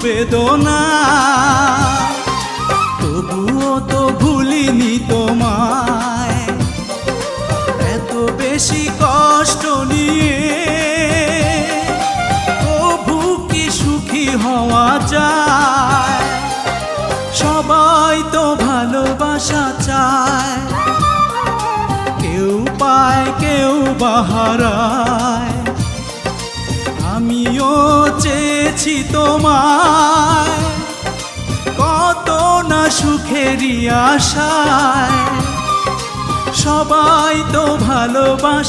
বেদনা, তবুও তো ভুলিনি তোমায়। এত বেশি কষ্ট নিয়ে তবু কি সুখী হওয়া যায়? সবাই তো ভালোবাসা চায়, কেউ পায় কেউ বাহারায়। আমিও চেয়েছি তোমায় কত না সুখেরই আশায়। সবাই তো ভালোবাসা